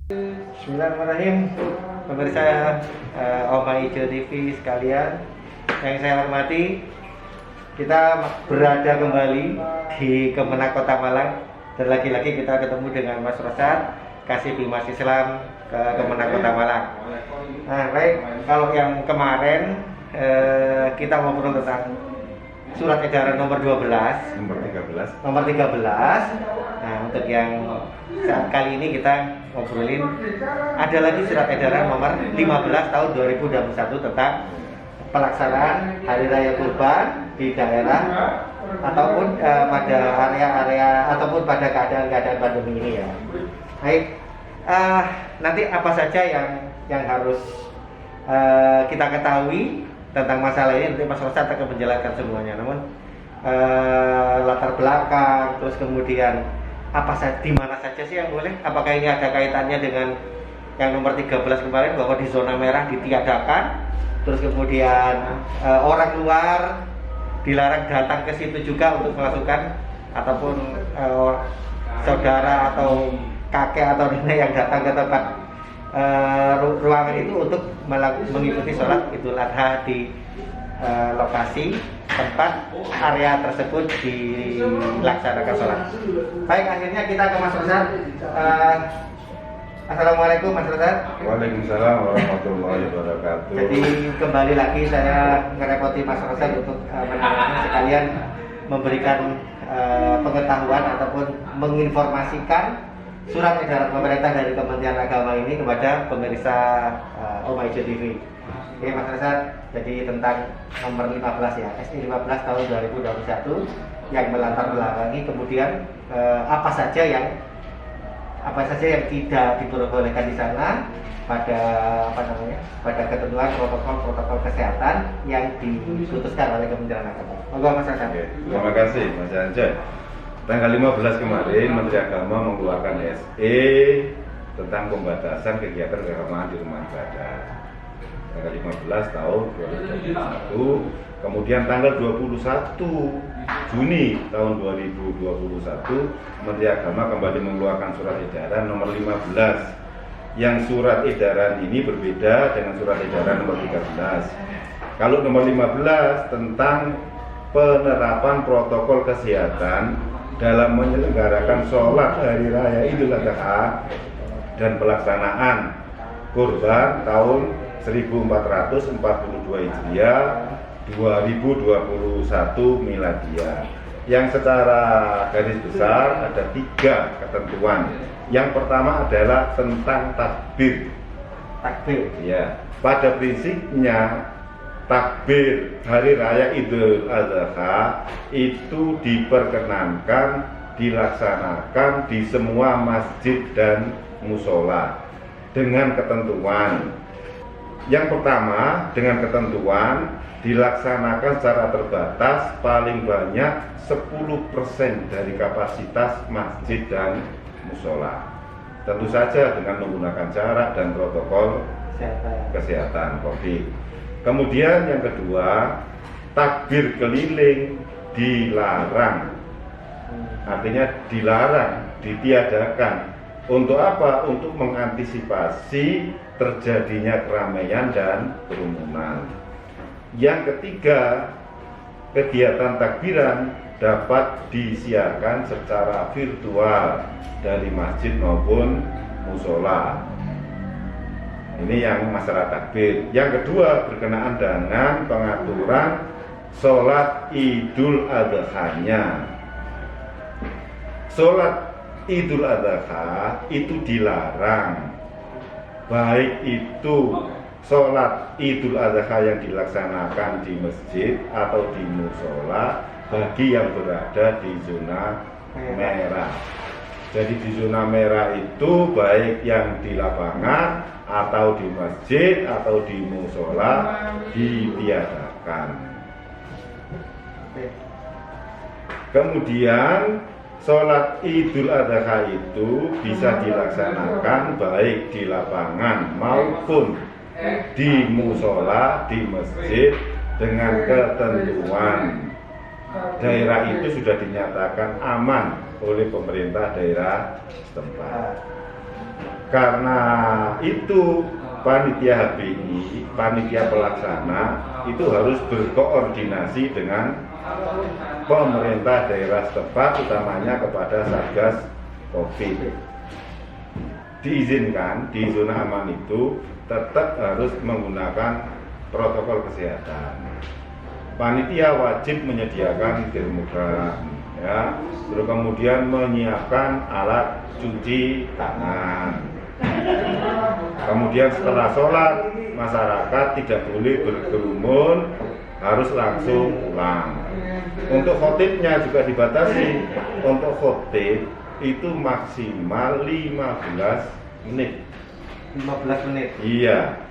Bismillahirrahmanirrahim. Pemirsa Oma Ijo TV sekalian yang saya hormati, kita berada kembali di Kemenak Kota Malang dan lagi-lagi kita ketemu dengan Mas Rosad, Kasih Bimas Islam ke Kemenak Kota Malang. Nah, baik, kalau yang kemarin kita ngobrol tentang surat edaran nomor 12, nomor 13. Nah, untuk yang saat kali ini kita ngobrolin ada lagi surat edaran nomor 15 tahun 2021 tentang pelaksanaan Hari Raya Kurban di daerah ataupun pada area-area ataupun pada keadaan-keadaan pandemi ini ya. Baik, nanti apa saja yang harus kita ketahui tentang masalah ini, nanti Mas Rosad akan menjelaskan semuanya. Namun latar belakang, terus kemudian apa saja, di mana saja sih yang boleh? Apakah ini ada kaitannya dengan yang nomor 13 kemarin bahwa di zona merah ditiadakan, terus kemudian orang luar dilarang datang ke situ juga untuk melakukan, ataupun saudara atau kakek atau nenek yang datang ke tempat ruangan itu untuk mengikuti sholat Idul Adha di lokasi tempat area tersebut dilaksanakan sholat. Baik, akhirnya kita ke Mas Rosad. Assalamualaikum Mas Rosad. Waalaikumsalam warahmatullahi wabarakatuh. Jadi kembali lagi saya ngerepoti Mas Rosad untuk sekalian memberikan pengetahuan ataupun menginformasikan surat edaran pemerintah dari Kementerian Agama ini kepada pemirsa Oma Ijo TV. Oke Mas Rosad, jadi tentang nomor 15 ya, SI 15 tahun 2021 yang melatar belakangi kemudian apa saja yang tidak diperbolehkan di sana pada pada ketentuan protokol kesehatan yang diputuskan oleh Kementerian Agama. Monggo Mas Rosad. Terima kasih Mas Anjay. Tanggal 15 kemarin Menteri Agama mengeluarkan SE tentang pembatasan kegiatan keagamaan di rumah ibadah. Tanggal 15 tahun 2021, kemudian tanggal 21 Juni tahun 2021 Menteri Agama kembali mengeluarkan surat edaran nomor 15. Yang surat edaran ini berbeda dengan surat edaran nomor 13. Kalau nomor 15 tentang penerapan protokol kesehatan dalam menyelenggarakan sholat Hari Raya Idul Adha dan pelaksanaan Kurban tahun 1442 Hijriah 2021 Miladiyah, yang secara garis besar ada 3 ketentuan. Yang pertama adalah tentang takbir. Takbir. Ya, pada prinsipnya takbir Hari Raya Idul Adha itu diperkenankan dilaksanakan di semua masjid dan musola dengan ketentuan. Yang pertama, dengan ketentuan dilaksanakan secara terbatas paling banyak 10% dari kapasitas masjid dan musola. Tentu saja dengan menggunakan jarak dan protokol kesehatan COVID. Kemudian yang kedua, takbir keliling dilarang. Artinya dilarang, ditiadakan. Untuk apa? Untuk mengantisipasi terjadinya keramaian dan kerumunan. Yang ketiga, kegiatan takbiran dapat disiarkan secara virtual dari masjid maupun musola. Ini yang masalah takbir. Yang kedua, berkenaan dengan pengaturan sholat Idul Adha-nya. Sholat Idul Adha itu dilarang, baik itu sholat Idul Adha yang dilaksanakan di masjid atau di musola bagi yang berada di zona merah. Jadi di zona merah itu baik yang di lapangan atau di masjid atau di musola ditiadakan. Kemudian sholat Idul Adha itu bisa dilaksanakan baik di lapangan maupun di musola, di masjid dengan ketentuan daerah itu sudah dinyatakan aman oleh pemerintah daerah setempat. Karena itu panitia HBI, panitia pelaksana itu harus berkoordinasi dengan pemerintah daerah setempat, utamanya kepada Satgas COVID. Diizinkan di zona aman itu tetap harus menggunakan protokol kesehatan. Panitia wajib menyediakan termogan, ya, terus kemudian menyiapkan alat cuci tangan. Kemudian setelah sholat, masyarakat tidak boleh berkerumun, harus langsung pulang. Untuk khotibnya juga dibatasi. Untuk khotib itu maksimal 15 menit. 15 menit. Iya.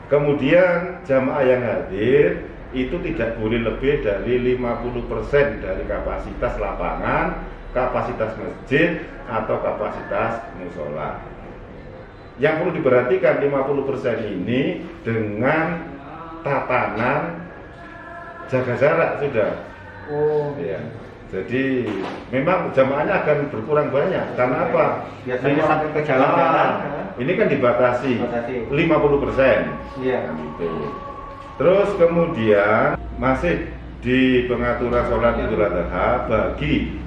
Kemudian jamaah yang hadir itu tidak boleh lebih dari 50% dari kapasitas lapangan, kapasitas masjid, atau kapasitas musola. Yang perlu diperhatikan 50% ini dengan tatanan jaga jarak sudah. Oh. Ya. Jadi memang jamaahnya akan berkurang banyak. Karena apa? Biasanya sampai ke jalan-jalan. Ini kan dibatasi 50%. Iya. Gitu. Terus kemudian masih di pengaturan sholat Idul Adha bagi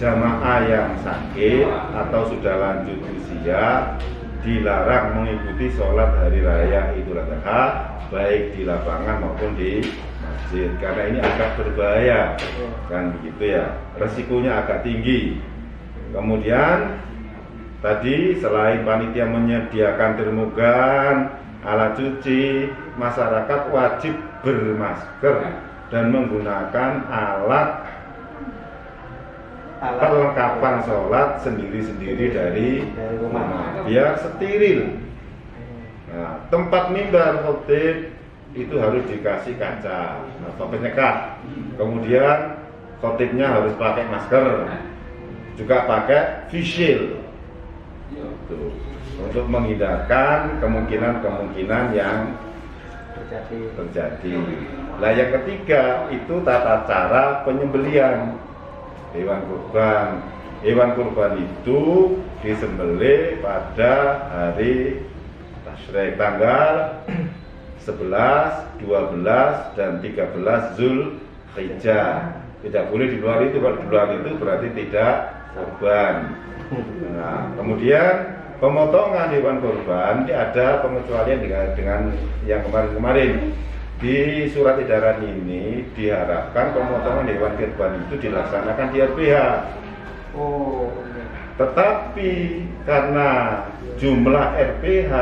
jamaah yang sakit atau sudah lanjut usia dilarang mengikuti sholat hari raya Idul Adha baik di lapangan maupun di masjid, karena ini agak berbahaya, kan begitu ya, resikonya agak tinggi. Kemudian tadi selain panitia menyediakan termogan, alat cuci, masyarakat wajib bermasker dan menggunakan alat perlengkapan sholat sendiri-sendiri dari rumah biar steril. Nah, tempat mimbar khotib itu harus dikasih kaca atau penyekat. Kemudian khotibnya harus pakai masker, juga pakai face shield untuk menghindarkan kemungkinan-kemungkinan yang terjadi. Nah, yang ketiga itu tata cara penyembelihan hewan kurban. Hewan kurban itu disembelih pada hari tasyrik tanggal 11, 12, dan 13 Zulhijjah. Tidak boleh di luar itu. Kalau di luar itu berarti tidak kurban. Nah, kemudian pemotongan hewan kurban ini ada pengecualian dengan yang kemarin-kemarin. Di surat edaran ini diharapkan pemotongan hewan kurban itu dilaksanakan di RPH. Oh. Tetapi karena jumlah RPH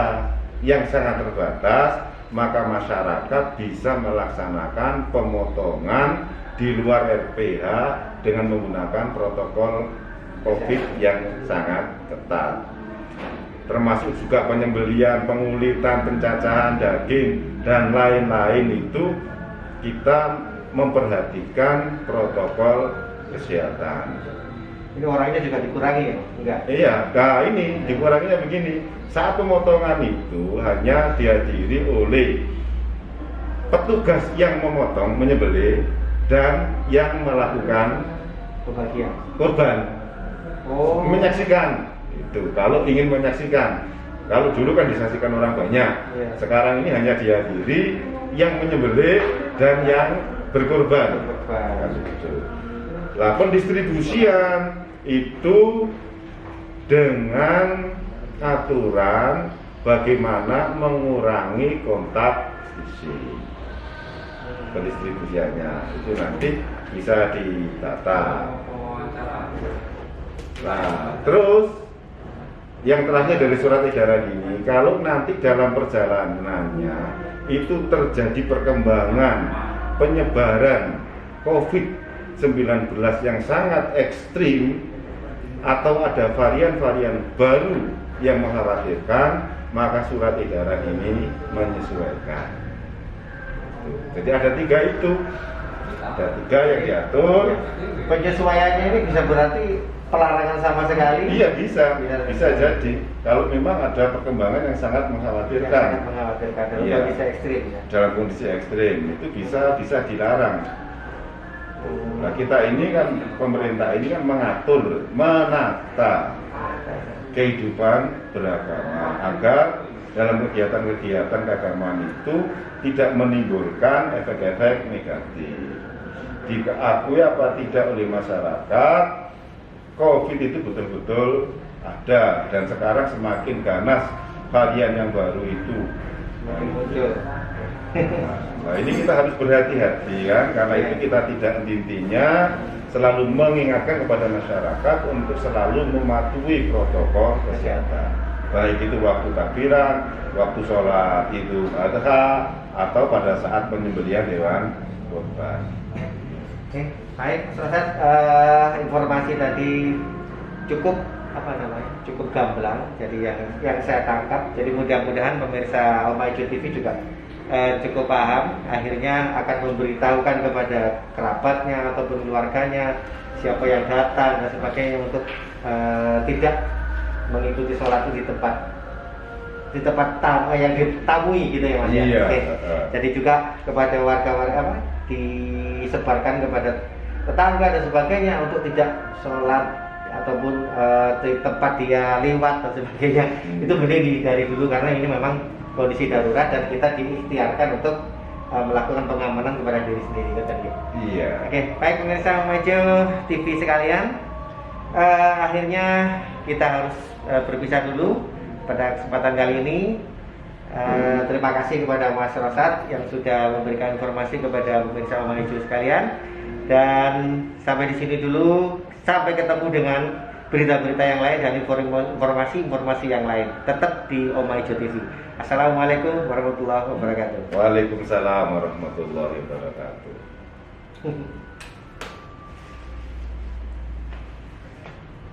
yang sangat terbatas, maka masyarakat bisa melaksanakan pemotongan di luar RPH dengan menggunakan protokol COVID yang sangat ketat, termasuk juga penyembelihan, pengulitan, pencacahan daging, dan lain-lain. Itu kita memperhatikan protokol kesehatan. Ini orangnya juga dikurangi ya? Enggak? Iya, nah ini dikuranginya begini. Saat pemotongan itu hanya dihadiri oleh petugas yang memotong, menyembelih, dan yang melakukan Pembagian korban. Oh. Menyaksikan itu. Kalau ingin menyaksikan, kalau dulu kan disaksikan orang banyak, Iya. sekarang ini hanya dihadiri yang menyembelih dan yang berkorban. Kan begitu. Lah, pendistribusian itu dengan aturan bagaimana mengurangi kontak fisik. Pendistribusiannya itu nanti bisa ditata. Nah, terus yang terakhir dari surat edaran ini, kalau nanti dalam perjalanannya itu terjadi perkembangan penyebaran COVID-19 yang sangat ekstrim atau ada varian-varian baru yang mengkhawatirkan, maka surat edaran ini menyesuaikan. Jadi ada tiga itu, ada tiga yang diatur. Penyesuaiannya ini bisa berarti pelarangan sama sekali? Iya, bisa jadi. Kalau memang ada perkembangan yang sangat mengkhawatirkan, Sangat mengkhawatirkan dalam Iya. kondisi ekstrim ya. dalam kondisi ekstrim itu bisa dilarang. Nah, kita ini kan, pemerintah ini kan mengatur, menata kehidupan beragama agar dalam kegiatan-kegiatan keagamaan itu tidak menimbulkan efek-efek negatif. Diakui apa tidak oleh masyarakat, COVID itu betul-betul ada dan sekarang semakin ganas varian yang baru itu. Muncul. Nah ini kita harus berhati-hati kan, karena itu kita tidak intinya selalu mengingatkan kepada masyarakat untuk selalu mematuhi protokol kesehatan. Baik itu waktu takbiran, waktu sholat Idul Adha, atau pada saat penyembelihan hewan kurban. Oke, baik, Ustaz. Informasi tadi cukup cukup gamblang. Jadi yang saya tangkap. Jadi mudah-mudahan pemirsa Oma Ijo TV juga cukup paham. Akhirnya akan memberitahukan kepada kerabatnya ataupun keluarganya siapa yang datang dan sebagainya untuk tidak mengikuti sholat itu di tempat yang ditamui gitu ya Mas ya. Iya. Oke. Jadi juga kepada warga-warga disebarkan kepada tetangga dan sebagainya untuk tidak sholat ataupun di tempat dia lewat dan sebagainya. Itu mending dihindari dulu karena ini memang kondisi darurat dan kita diikhtiarkan untuk melakukan pengamanan kepada diri sendiri kan ya. Iya. Oke, baik pemirsa Oma Ijo TV sekalian. Akhirnya kita harus berpisah dulu pada kesempatan kali ini. Terima kasih kepada Mas Rosat yang sudah memberikan informasi kepada pemirsa Oma Ijo sekalian. Dan sampai di sini dulu. Sampai ketemu dengan berita-berita yang lain dan informasi-informasi yang lain. Tetap di Oma Ijo TV. Assalamualaikum warahmatullahi wabarakatuh. Waalaikumsalam warahmatullahi wabarakatuh.